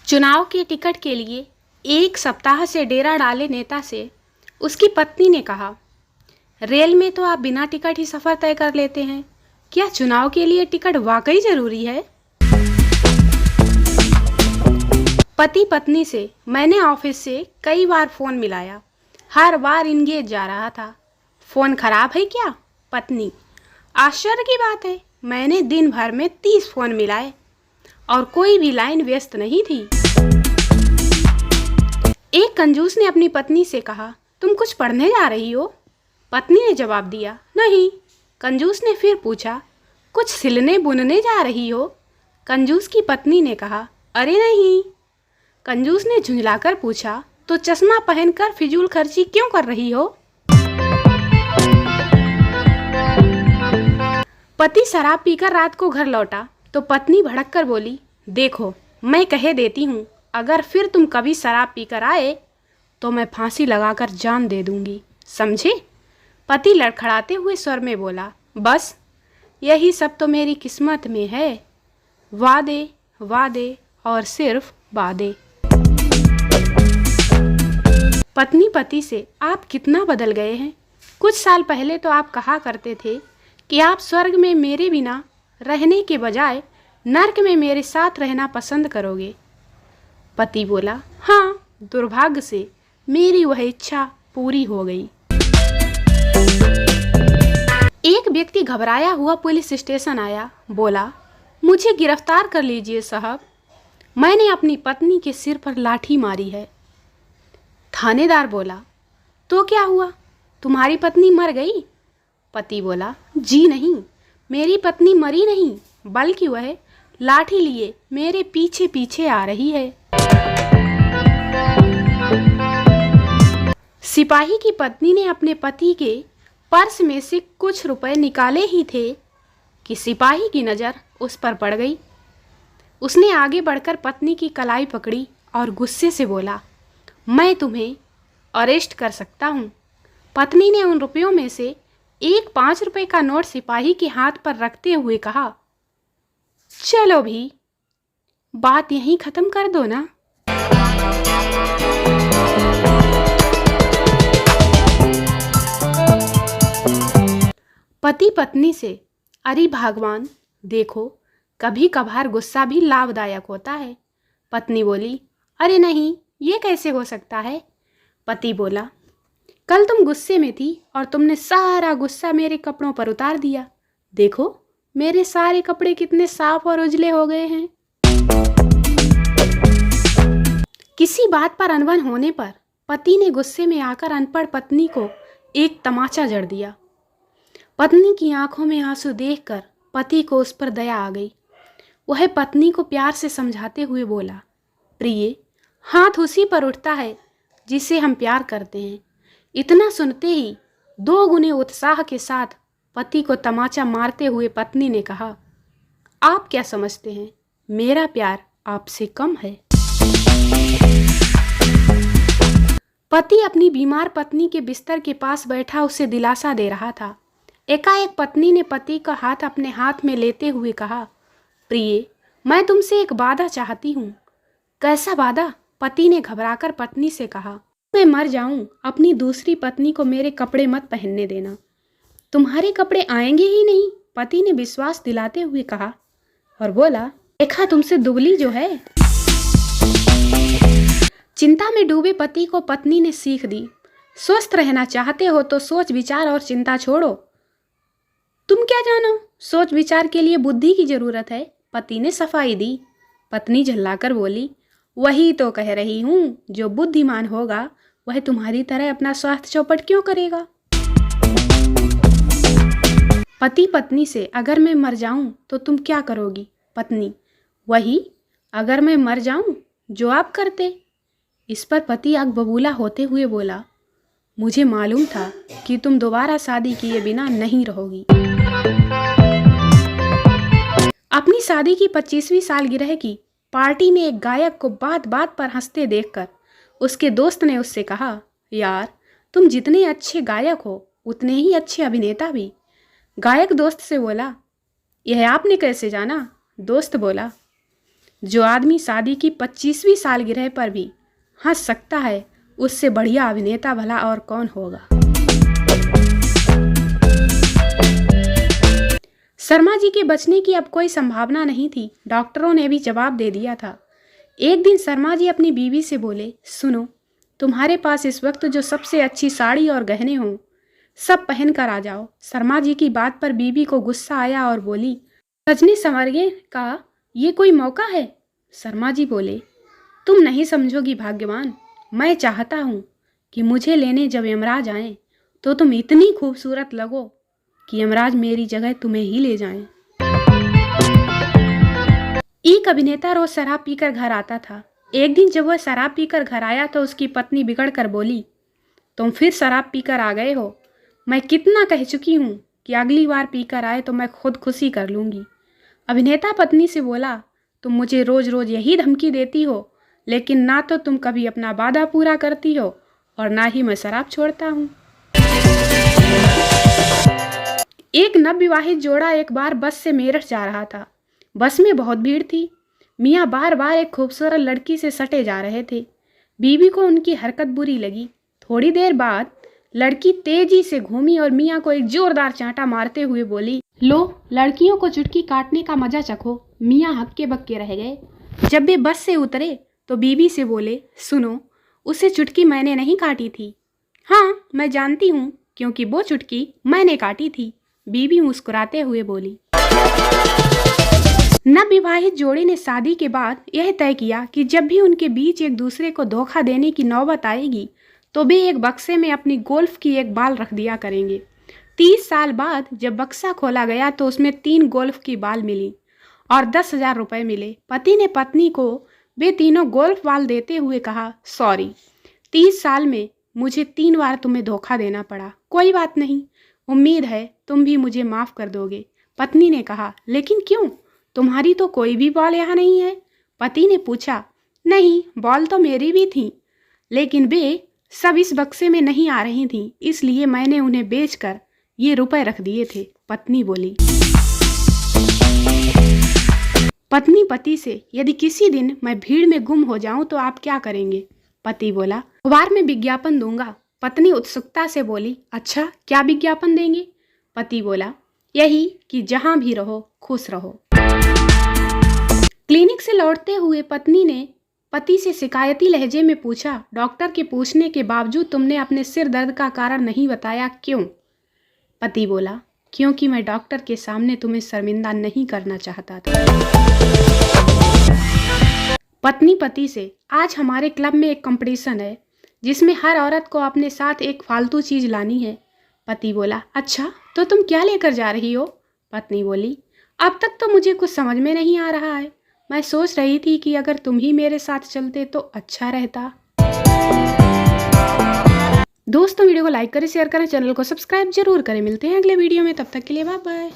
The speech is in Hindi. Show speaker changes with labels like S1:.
S1: चुनाव के टिकट के लिए एक सप्ताह से डेरा डाले नेता से उसकी पत्नी ने कहा, रेल में तो आप बिना टिकट ही सफ़र तय कर लेते हैं, क्या चुनाव के लिए टिकट वाकई ज़रूरी है? पति पत्नी से मैंने ऑफिस से कई बार फ़ोन मिलाया, हर बार इंगेज जा रहा था। फ़ोन खराब है क्या? पत्नी: आश्चर्य की बात है, मैंने दिन भर में 30 फ़ोन मिलाए और कोई भी लाइन व्यस्त नहीं थी। एक कंजूस ने अपनी पत्नी से कहा, तुम कुछ पढ़ने जा रही हो? पत्नी ने जवाब दिया, नहीं। कंजूस ने फिर पूछा, कुछ सिलने बुनने जा रही हो? कंजूस की पत्नी ने कहा, अरे नहीं। कंजूस ने झुंझलाकर पूछा, तो चश्मा पहनकर फिजूल खर्ची क्यों कर रही हो? पति शराब पीकर रात को घर लौटा तो पत्नी भड़क कर बोली, देखो मैं कह देती हूँ, अगर फिर तुम कभी शराब पीकर आए तो मैं फांसी लगाकर जान दे दूंगी, समझे? पति लड़खड़ाते हुए स्वर में बोला, बस यही सब तो मेरी किस्मत में है, वादे वादे और सिर्फ वादे। पत्नी पति से, आप कितना बदल गए हैं। कुछ साल पहले तो आप कहा करते थे कि आप स्वर्ग में मेरे बिना रहने के बजाय नर्क में मेरे साथ रहना पसंद करोगे। पति बोला, हाँ, दुर्भाग्य से मेरी वह इच्छा पूरी हो गई। एक व्यक्ति घबराया हुआ पुलिस स्टेशन आया, बोला, मुझे गिरफ्तार कर लीजिए साहब, मैंने अपनी पत्नी के सिर पर लाठी मारी है। थानेदार बोला, तो क्या हुआ, तुम्हारी पत्नी मर गई? पति बोला, जी नहीं, मेरी पत्नी मरी नहीं, बल्कि वह लाठी लिए मेरे पीछे पीछे आ रही है। सिपाही की पत्नी ने अपने पति के पर्स में से कुछ रुपए निकाले ही थे कि सिपाही की नज़र उस पर पड़ गई। उसने आगे बढ़कर पत्नी की कलाई पकड़ी और गुस्से से बोला, मैं तुम्हें अरेस्ट कर सकता हूँ। पत्नी ने उन रुपयों में से एक 5 रुपए का नोट सिपाही के हाथ पर रखते हुए कहा, चलो भी, बात यहीं ख़त्म कर दो ना। पति पत्नी से, अरे भगवान, देखो कभी कभार गुस्सा भी लाभदायक होता है। पत्नी बोली, अरे नहीं, ये कैसे हो सकता है? पति बोला, कल तुम गुस्से में थी और तुमने सारा गुस्सा मेरे कपड़ों पर उतार दिया। देखो मेरे सारे कपड़े कितने साफ और उजले हो गए हैं। किसी बात पर अनबन होने पर पति ने गुस्से में आकर अनपढ़ पत्नी को एक तमाचा जड़ दिया। पत्नी की आंखों में आंसू देखकर पति को उस पर दया आ गई। वह पत्नी को प्यार से समझाते हुए बोला, प्रिय, हाथ उसी पर उठता है जिसे हम प्यार करते हैं। इतना सुनते ही 2 गुने उत्साह के साथ पति को तमाचा मारते हुए पत्नी ने कहा, आप क्या समझते हैं, मेरा प्यार आपसे कम है? पति अपनी बीमार पत्नी के बिस्तर के पास बैठा उसे दिलासा दे रहा था। एकाएक पत्नी ने पति का हाथ अपने हाथ में लेते हुए कहा, प्रिय, मैं तुमसे एक वादा चाहती हूँ। कैसा वादा? पति ने घबराकर पत्नी से कहा, मैं मर जाऊं, अपनी दूसरी पत्नी को मेरे कपड़े मत पहनने देना। तुम्हारे कपड़े आएंगे ही नहीं, पति ने विश्वास दिलाते हुए कहा और बोला, देखा तुमसे दुबली जो है। चिंता में डूबे पति को पत्नी ने सीख दी, स्वस्थ रहना चाहते हो तो सोच विचार और चिंता छोड़ो। तुम क्या जानो, सोच विचार के लिए बुद्धि की जरूरत है, पति ने सफाई दी। पत्नी झल्लाकर बोली, वही तो कह रही हूँ, जो बुद्धिमान होगा वह तुम्हारी तरह अपना स्वास्थ्य चौपट क्यों करेगा। पति पत्नी से, अगर मैं मर जाऊं तो तुम क्या करोगी? पत्नी, वही, अगर मैं मर जाऊं जो आप करते। इस पर पति आग बबूला होते हुए बोला, मुझे मालूम था कि तुम दोबारा शादी किए बिना नहीं रहोगी। अपनी शादी की 25वीं सालगिरह की पार्टी में एक गायक को बात बात पर हंसते देखकर उसके दोस्त ने उससे कहा, यार तुम जितने अच्छे गायक हो उतने ही अच्छे अभिनेता भी। गायक दोस्त से बोला, यह आपने कैसे जाना? दोस्त बोला, जो आदमी शादी की 25वीं सालगिरह पर भी हंस सकता है, उससे बढ़िया अभिनेता भला और कौन होगा। शर्मा जी के बचने की अब कोई संभावना नहीं थी। डॉक्टरों ने भी जवाब दे दिया था। एक दिन शर्मा जी अपनी बीवी से बोले, सुनो, तुम्हारे पास इस वक्त जो सबसे अच्छी साड़ी और गहने हों, सब पहन कर आ जाओ। शर्मा जी की बात पर बीवी को गुस्सा आया और बोली, सजने संवरने का ये कोई मौका है? शर्मा जी बोले, तुम नहीं समझोगी भाग्यवान, मैं चाहता हूँ कि मुझे लेने जब यमराज आए तो तुम इतनी खूबसूरत लगो कि यमराज मेरी जगह तुम्हें ही ले जाएं। एक अभिनेता रोज शराब पीकर घर आता था। एक दिन जब वह शराब पीकर घर आया तो उसकी पत्नी बिगड़ कर बोली, तुम फिर शराब पीकर आ गए हो। मैं कितना कह चुकी हूँ कि अगली बार पीकर आए तो मैं खुद खुशी कर लूँगी। अभिनेता पत्नी से बोला, तुम मुझे रोज रोज यही धमकी देती हो, लेकिन ना तो तुम कभी अपना वादा पूरा करती हो और ना ही मैं शराब छोड़ता हूँ। एक नवविवाहित जोड़ा एक बार बस से मेरठ जा रहा था। बस में बहुत भीड़ थी। मियाँ बार बार एक खूबसूरत लड़की से सटे जा रहे थे। बीवी को उनकी हरकत बुरी लगी। थोड़ी देर बाद लड़की तेजी से घूमी और मियाँ को एक जोरदार चांटा मारते हुए बोली, लो, लड़कियों को चुटकी काटने का मजा चखो। मियाँ हक्के बक्के रह गए। जब वे बस से उतरे तो बीवी से बोले, सुनो, उसे चुटकी मैंने नहीं काटी थी। हाँ, मैं जानती हूँ, क्योंकि वो चुटकी मैंने काटी थी, बीवी मुस्कुराते हुए बोली। नवविवाहित जोड़े ने शादी के बाद यह तय किया कि जब भी उनके बीच एक दूसरे को धोखा देने की नौबत आएगी तो वे एक बक्से में अपनी गोल्फ की एक बाल रख दिया करेंगे। 30 साल बाद जब बक्सा खोला गया तो उसमें 3 गोल्फ की बाल मिली और 10,000 रुपये मिले। पति ने पत्नी को वे तीनों गोल्फ बाल देते हुए कहा, सॉरी, 30 साल में मुझे 3 बार तुम्हें धोखा देना पड़ा। कोई बात नहीं, उम्मीद है तुम भी मुझे माफ़ कर दोगे। पत्नी ने कहा, लेकिन क्यों? तुम्हारी तो कोई भी बॉल यहाँ नहीं है। पति ने पूछा, नहीं, बॉल तो मेरी भी थी, लेकिन वे सब इस बक्से में नहीं आ रही थीं, इसलिए मैंने उन्हें बेचकर ये रुपए रख दिए थे। पत्नी बोली। पत्नी पति से, यदि किसी दिन मैं भीड़ में गुम हो जाऊं तो आप क्या करेंगे? पति बोला, अखबार में विज्ञापन दूंगा। पत्नी उत्सुकता से बोली, अच्छा, क्या विज्ञापन देंगे? पति बोला, यही कि जहां भी रहो खुश रहो। क्लिनिक से लौटते हुए पत्नी ने पति से शिकायती लहजे में पूछा, डॉक्टर के पूछने के बावजूद तुमने अपने सिर दर्द का कारण नहीं बताया, क्यों? पति बोला, क्योंकि मैं डॉक्टर के सामने तुम्हें शर्मिंदा नहीं करना चाहता था। पत्नी पति से, आज हमारे क्लब में एक कंपटीशन है जिसमें हर औरत को अपने साथ एक फालतू चीज लानी है। पति बोला, अच्छा, तो तुम क्या लेकर जा रही हो? पत्नी बोली, अब तक तो मुझे कुछ समझ में नहीं आ रहा है। मैं सोच रही थी कि अगर तुम ही मेरे साथ चलते तो अच्छा रहता। दोस्तों, वीडियो को लाइक करें, शेयर करें, चैनल को सब्सक्राइब जरूर करें। मिलते हैं अगले वीडियो में, तब तक के लिए बाय बाय।